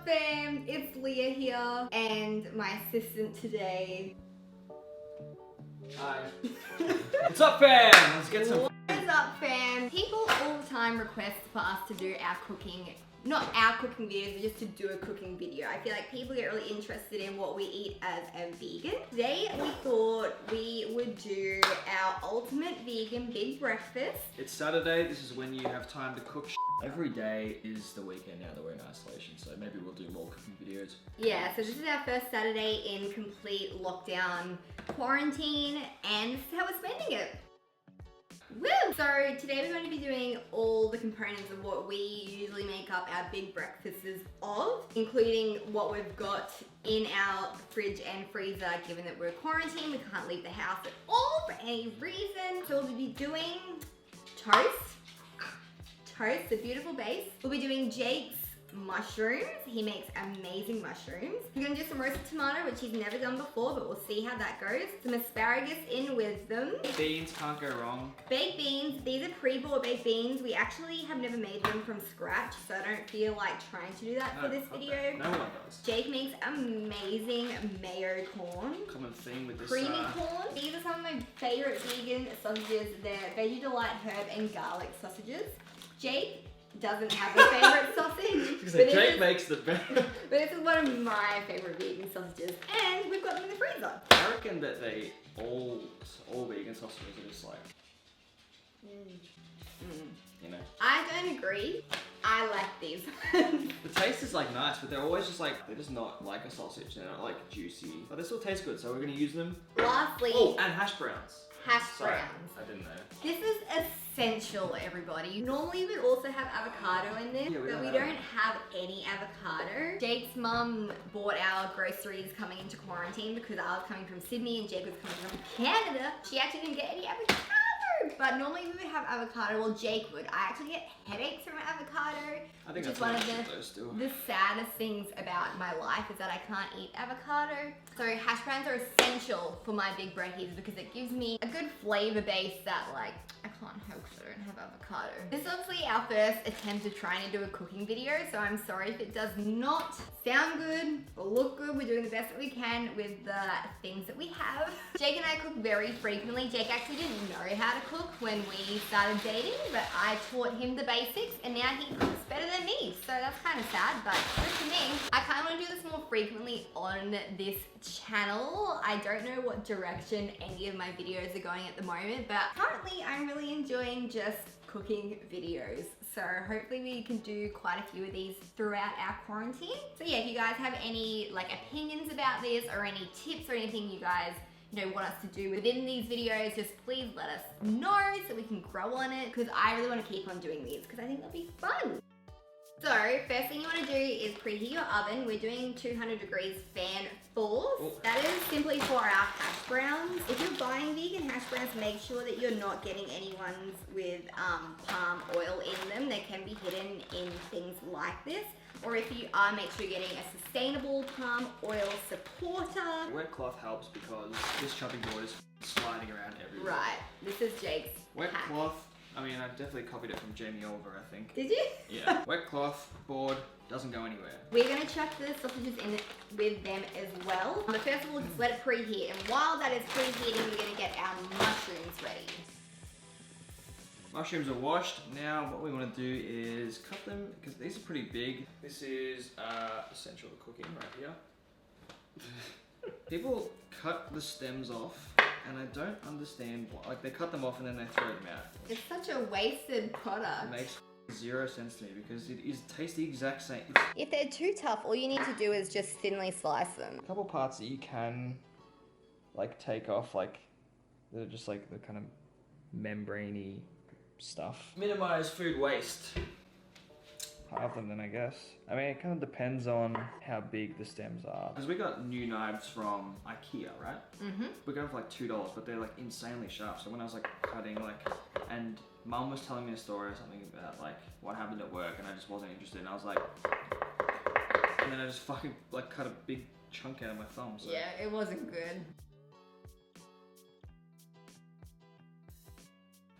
up fam, it's Leah here and my assistant today. Hi. What's up fam? Let's get some. What is up fam? People all the time request for us to do our cooking, not our cooking videos, but just to do a cooking video. I feel like people get really interested in what we eat as a vegan. Today we thought we would do our ultimate vegan big breakfast. It's Saturday, this is when you have time to cook. Every day is the weekend now that we're in isolation, so maybe we'll do more cooking videos. Yeah, so this is our first Saturday in complete lockdown quarantine, and this is how we're spending it. Woo! So today we're going to be doing all the components of what we usually make up our big breakfasts of, including what we've got in our fridge and freezer, given that we're quarantined, we can't leave the house at all for any reason. So we'll be doing toast, the beautiful base. We'll be doing Jake's mushrooms. He makes amazing mushrooms. We're gonna do some roasted tomato, which he's never done before, but we'll see how that goes. Some asparagus in with them. Beans can't go wrong. Baked beans. These are pre-bought baked beans. We actually have never made them from scratch, so I don't feel like trying to do that for this video. No one does. Jake makes amazing mayo corn. Common theme with this. Creamy corn. These are some of my favorite vegan sausages. They're Veggie Delight herb and garlic sausages. Jake doesn't have a favorite sausage. But Jake makes the best. But this is one of my favorite vegan sausages, and we've got them in the freezer. I reckon that they all vegan sausages are just like, you know. I don't agree. I like these. The taste is like nice, but they're always just like, they're just not like a sausage. They're not like juicy, but they still taste good. So we're gonna use them. Lastly, oh, and hash browns. Hash Sorry, browns. I didn't know. This is essential, everybody. Normally we also have avocado in this, but we don't have any avocado. Jake's mum bought our groceries coming into quarantine because I was coming from Sydney and Jake was coming from Canada. She actually didn't get any avocado, but normally we would have avocado. Well, Jake would. I actually get headaches from avocado. I think which that's is one of the saddest things about my life is that I can't eat avocado. So hash browns are essential for my big brekkies because it gives me a good flavor base that like I can't have because I don't have avocado. This is obviously our first attempt of trying to do a cooking video, so I'm sorry if it does not sound good or look good. We're doing the best that we can with the things that we have. Jake and I cook very frequently. Jake actually didn't know how to cook when we started dating, but I taught him the basics and now he cooks better than me. So that's kind of sad, but good for me. I kind of want to do this more frequently on this channel. I don't know what direction any of my videos are going at the moment, but currently I'm really enjoying just cooking videos. So hopefully we can do quite a few of these throughout our quarantine. So yeah, if you guys have any like opinions about this or any tips or anything you guys want us to do within these videos, just please let us know so we can grow on it, because I really want to keep on doing these because I think they'll be fun. So first thing you want to do is preheat your oven. We're doing 200 degrees fan force. Oh. That is simply for our hash browns. If you're buying vegan hash browns, make sure that you're not getting any ones with palm oil in them. They can be hidden in things like this. Or if you are, make sure you're getting a sustainable palm oil supporter. Wet cloth helps because this chopping board is sliding around everywhere. Right, this is Jake's Wet hack. cloth. I mean, I definitely copied it from Jamie Oliver, I think. Did you? Yeah. Wet cloth board doesn't go anywhere. We're gonna chuck the sausages in with them as well. But first of all, just let it preheat. And while that is preheating, we're gonna get our mushrooms ready. Mushrooms are washed. Now what we want to do is cut them, because these are pretty big. This is essential to cooking right here. People cut the stems off, and I don't understand why. Like, they cut them off and then they throw them out. It's such a wasted product. It makes zero sense to me because it tastes the exact same. If they're too tough, all you need to do is just thinly slice them. A couple parts that you can like take off, like they're just like the kind of membraney stuff. Minimize food waste. Half of them, I guess. I mean, it kind of depends on how big the stems are. Because we got new knives from IKEA, right? Mm-hmm. We got them for like $2, but they're like insanely sharp. So when I was like cutting, and Mum was telling me a story or something about like what happened at work, and I just wasn't interested. And I was like, and then I just fucking like cut a big chunk out of my thumb. So. Yeah, it wasn't good.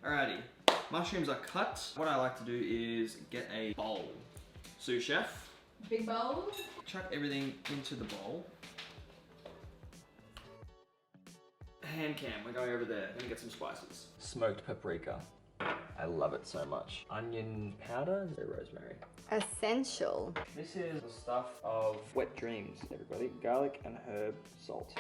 Alrighty. Mushrooms are cut. What I like to do is get a bowl. Sous chef, Big bowl. Chuck everything into the bowl. Hand cam, we're going over there. Gonna get some spices. Smoked paprika. I love it so much. Onion powder, rosemary. Essential. This is the stuff of wet dreams, everybody. Garlic and herb salt.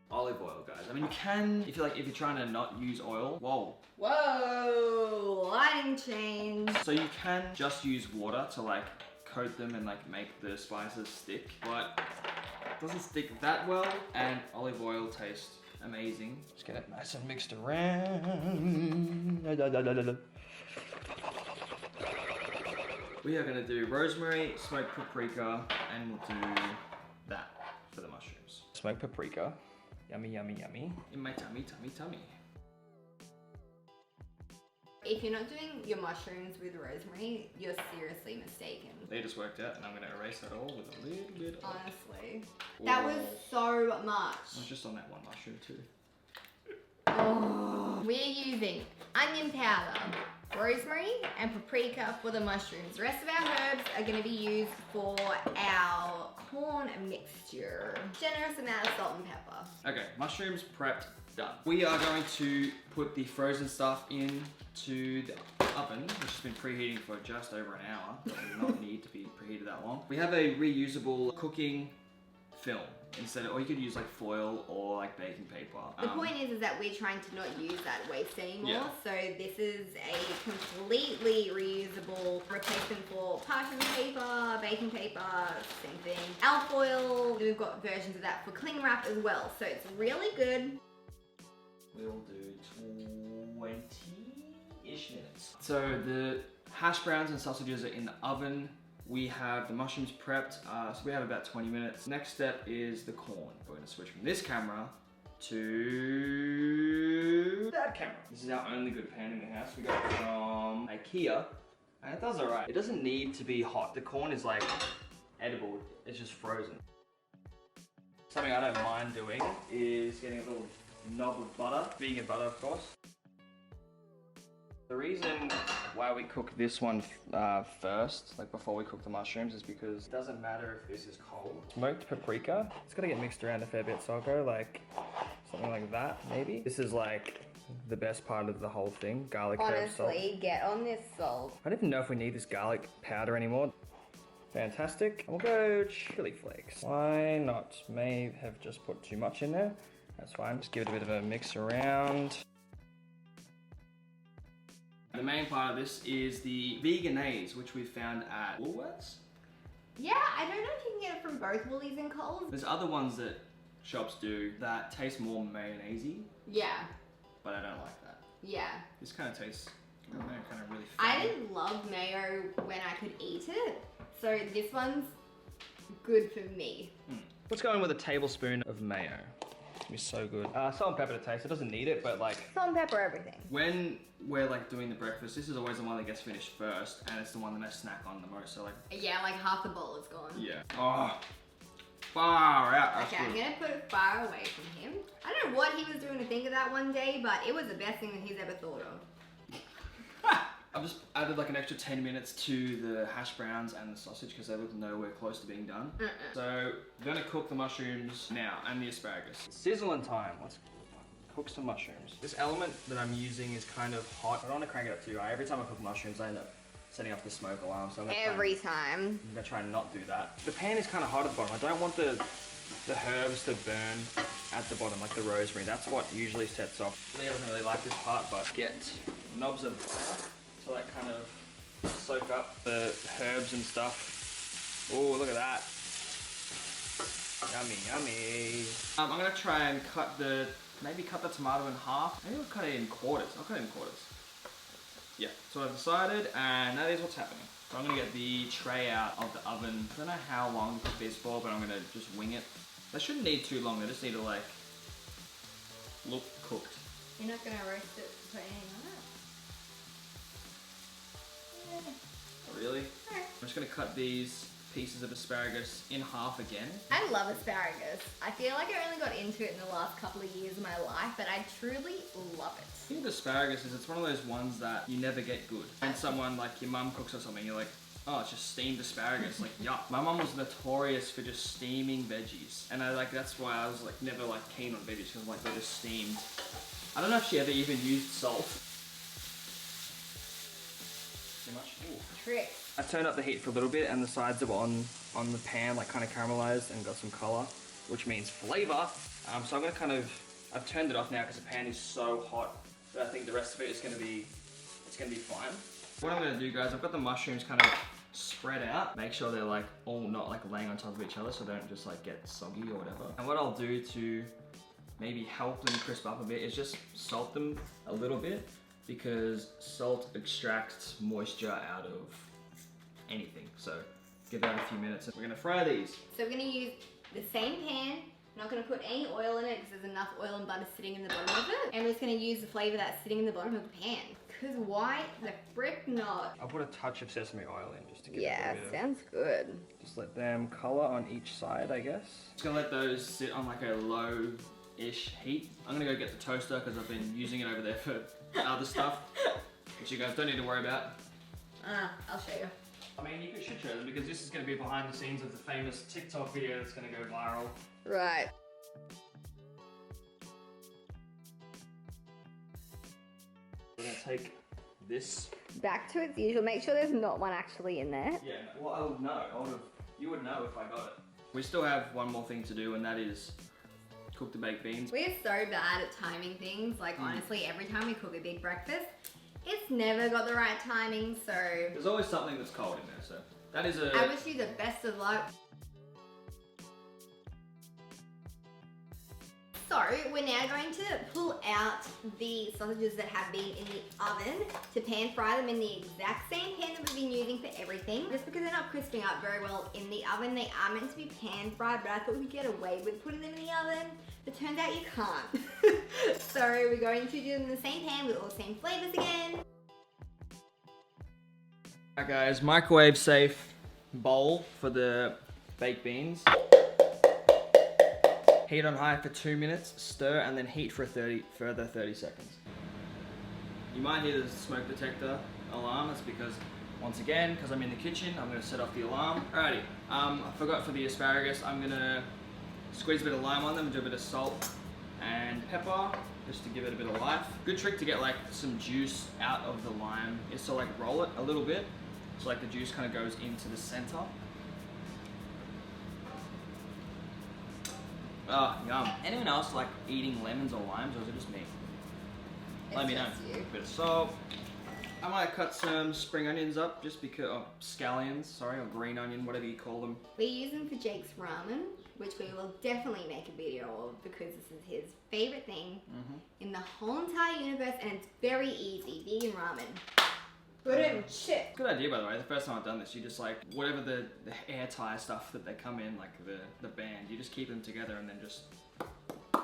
Olive oil, guys. I mean, you can, if you're trying to not use oil. Whoa. Whoa, lighting change. So you can just use water to like coat them and like make the spices stick, but it doesn't stick that well, and olive oil tastes amazing. Just get it nice and mixed around. We are gonna do rosemary, smoked paprika, and we'll do that for the mushrooms. Smoked paprika. Yummy, yummy, yummy. In my tummy, tummy, tummy. If you're not doing your mushrooms with rosemary, you're seriously mistaken. They just worked out, and I'm gonna erase that all with a little bit of... Honestly. That was so much. I was just on that one mushroom too. Oh. We're using onion powder, rosemary, and paprika for the mushrooms. The rest of our herbs are gonna be used for our corn mixture. Generous amount of salt and pepper. Okay, mushrooms prepped, done. We are going to put the frozen stuff into the oven, which has been preheating for just over an hour. It does not need to be preheated that long. We have a reusable cooking film instead of, or you could use like foil or like baking paper. The point is that we're trying to not use that waste anymore. Yeah. So this is a completely reusable replacement for parchment paper, baking paper, same thing. Alfoil, we've got versions of that for cling wrap as well. So it's really good. We'll do 20-ish minutes. So the hash browns and sausages are in the oven. We have the mushrooms prepped, so we have about 20 minutes. Next step is the corn. We're gonna switch from this camera to that camera. This is our only good pan in the house. We got it from IKEA, and it does all right. It doesn't need to be hot. The corn is like edible, it's just frozen. Something I don't mind doing is getting a little knob of butter, vegan butter of course. The reason why we cook this one first, like before we cook the mushrooms, is because it doesn't matter if this is cold. Smoked paprika, it's gotta get mixed around a fair bit, so I'll go like something like that, maybe. This is like the best part of the whole thing, garlic herb salt. Honestly, get on this salt. I don't even know if we need this garlic powder anymore. Fantastic. We'll go chili flakes. Why not? May have just put too much in there. That's fine. Just give it a bit of a mix around. The main part of this is the veganese, which we found at Woolworths. Yeah, I don't know if you can get it from both Woolies and Coles. There's other ones that shops do that taste more mayonnaise-y, Yeah, but I don't like that. yeah. This kind of tastes kind of really I fatty. didn't love mayo when I could eat it, so this one's good for me. Let's go in with a tablespoon of mayo. It's gonna be so good. Salt and pepper to taste. It doesn't need it, but like... Salt and pepper everything. When we're like doing the breakfast, this is always the one that gets finished first, and it's the one that I snack on the most, so like... Yeah, like half the bowl is gone. Yeah. Oh, far out. That's Okay, I'm good. gonna put it far away from him. I don't know what he was doing to think of that one day, but it was the best thing that he's ever thought of. I've just added like an extra 10 minutes to the hash browns and the sausage because they look nowhere close to being done. So we're gonna cook the mushrooms now and the asparagus. Sizzling time. Let's cook some mushrooms. This element that I'm using is kind of hot. I don't want to crank it up too high. Every time I cook mushrooms, I end up setting up the smoke alarm. So I'm gonna try and not do that. The pan is kind of hot at the bottom. I don't want the herbs to burn at the bottom, like the rosemary. That's what usually sets off. Leah doesn't really like this part, but get knobs of butter to like kind of soak up the herbs and stuff. Oh, look at that. Yummy, yummy. I'm gonna try and maybe cut the tomato in half. Maybe I'll cut it in quarters. I'll cut it in quarters. Yeah, so I've decided, and that is what's happening. So I'm gonna get the tray out of the oven. I don't know how long to cook this for, but I'm gonna just wing it. They shouldn't need too long, they just need to like, look cooked. You're not gonna roast it to put anything on it? Really? I'm just gonna cut these pieces of asparagus in half again. I love asparagus. I feel like I only got into it in the last couple of years of my life, but I truly love it. The thing with asparagus is it's one of those ones that you never get good. And someone like your mum cooks or something, you're like, Oh, it's just steamed asparagus, like yuck. My mum was notorious for just steaming veggies. And that's why I was like never like keen on veggies, because like they're just steamed. I don't know if she ever even used salt. Too much? Ooh. Trick. I turned up the heat for a little bit and the sides are on the pan, like kind of caramelized and got some color, which means flavor. So I'm gonna I've turned it off now because the pan is so hot that I think the rest of it is gonna be fine. What I'm gonna do, guys, I've got the mushrooms kind of spread out. Make sure they're like all not like laying on top of each other so they don't just like get soggy or whatever. And what I'll do to maybe help them crisp up a bit is just salt them a little bit, because salt extracts moisture out of anything. So give that a few minutes and we're gonna fry these. So we're gonna use the same pan. I'm not gonna put any oil in it because there's enough oil and butter sitting in the bottom of it. And we're just gonna use the flavor that's sitting in the bottom of the pan. Cause why the frick not? I'll put a touch of sesame oil in just to give it a bit sounds good. Just let them color on each side, I guess. Just gonna let those sit on like a low-ish heat. I'm gonna go get the toaster because I've been using it over there for other stuff, which you guys don't need to worry about. I'll show you. I mean, you should show them because this is gonna be behind the scenes of the famous TikTok video that's gonna go viral. Right. We're gonna take this. Back to its usual. Make sure there's not one actually in there. Yeah, well, I would know. You would know if I got it. We still have one more thing to do, and that is cook the baked beans. We are so bad at timing things. Like honestly, every time we cook a big breakfast, it's never got the right timing, so... There's always something that's cold in there, so that is a... I wish you the best of luck. So, we're now going to pull out the sausages that have been in the oven to pan fry them in the exact same pan that we've been using for everything. Just because they're not crisping up very well in the oven, they are meant to be pan fried, but I thought we'd get away with putting them in the oven. But turns out you can't. So we're going to do them in the same pan with all the same flavors again. Alright guys, microwave safe bowl for the baked beans. Heat on high for 2 minutes, stir, and then heat for further 30 seconds. You might hear the smoke detector alarm. That's because, once again, because I'm in the kitchen, I'm going to set off the alarm. Alrighty, I forgot for the asparagus, I'm going to squeeze a bit of lime on them, do a bit of salt and pepper, just to give it a bit of life. Good trick to get like some juice out of the lime is to like roll it a little bit, so like the juice kind of goes into the center. Oh, yum. Anyone else like eating lemons or limes, or is it just me? Let me know. A bit of salt. I might cut some spring onions up just because, or scallions, sorry, or green onion, whatever you call them. We use them for Jake's ramen, which we will definitely make a video of because this is his favorite thing in the whole entire universe, and it's very easy, vegan ramen. Put it in chip. Good idea, by the way. The first time I've done this, you just like, whatever the hair tie stuff that they come in, like the band, you just keep them together and then just pow,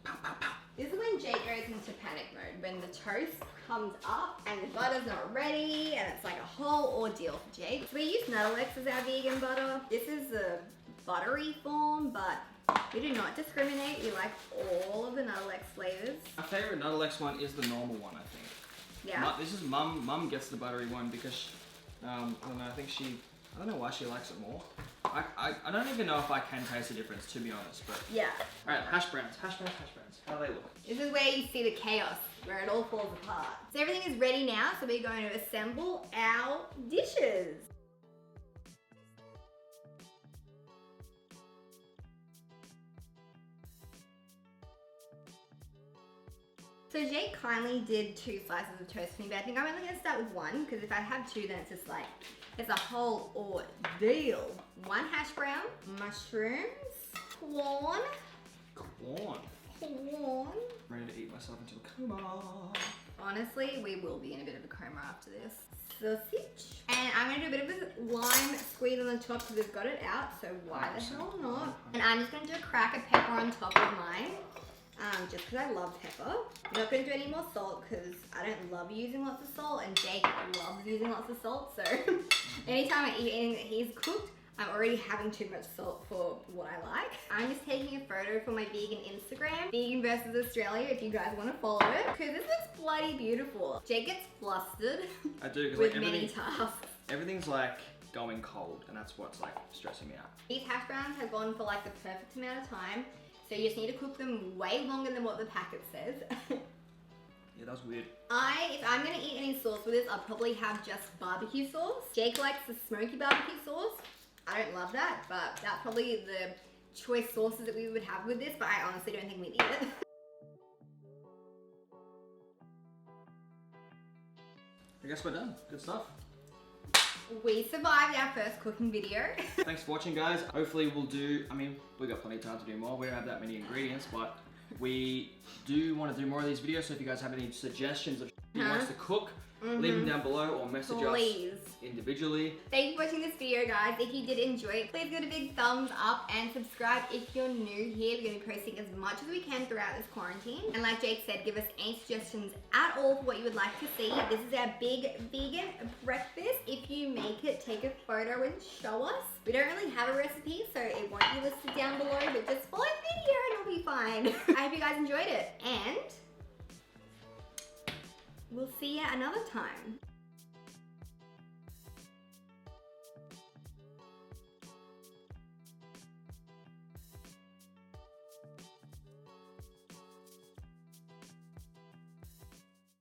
pow, pow. This is when Jake goes into panic mode, when the toast comes up and the butter's not ready, and it's like a whole ordeal for Jake. So we use Nuttalex as our vegan butter. This is the buttery form, but we do not discriminate. We like all of the Nuttalex flavors. My favorite Nuttalex one is the normal one, I think. Yeah. This is Mum gets the buttery one because, I don't know, I don't know why she likes it more. I don't even know if I can taste the difference, to be honest, but... Yeah. Alright, hash browns. How do they look? This is where you see the chaos, where it all falls apart. So everything is ready now, so we're going to assemble our dishes. So Jake kindly did 2 slices of toast for me, but I think I'm only gonna start with 1, because if I have 2, then it's just like, it's a whole ordeal. 1 hash brown, mushrooms, corn. Ready to eat myself into a coma. Honestly, we will be in a bit of a coma after this. Sausage. And I'm gonna do a bit of a lime squeeze on the top because we've got it out, so why the hell not? And I'm just gonna do a crack of pepper on top of mine. Just because I love pepper. I'm not going to do any more salt because I don't love using lots of salt, and Jake loves using lots of salt, so anytime I eat anything that he's cooked, I'm already having too much salt for what I like. I'm just taking a photo for my vegan Instagram, Vegan versus Australia, if you guys want to follow it, because this looks bloody beautiful. Jake gets flustered I do, with many tasks. Everything's like going cold, and that's what's like stressing me out. These hash browns have gone for like the perfect amount of time, so you just need to cook them way longer than what the packet says. Yeah, that's weird. If I'm gonna eat any sauce with this, I'll probably have just barbecue sauce. Jake likes the smoky barbecue sauce. I don't love that, but that's probably the choice sauces that we would have with this, but I honestly don't think we'd eat it. I guess we're done. Good stuff. We survived our first cooking video. Thanks for watching, guys. Hopefully we'll do, I mean, we've got plenty of time to do more. We don't have that many ingredients, but we do want to do more of these videos, so if you guys have any suggestions of you want us to cook, leave them down below or message us individually. Thank you for watching this video, guys. If you did enjoy it, please give it a big thumbs up and subscribe if you're new here. We're going to be posting as much as we can throughout this quarantine. And like Jake said, give us any suggestions at all for what you would like to see. This is our big vegan breakfast. If you make it, take a photo and show us. We don't really have a recipe, so it won't be listed down below, but just follow the video and it'll be fine. I hope you guys enjoyed it, and we'll see you another time.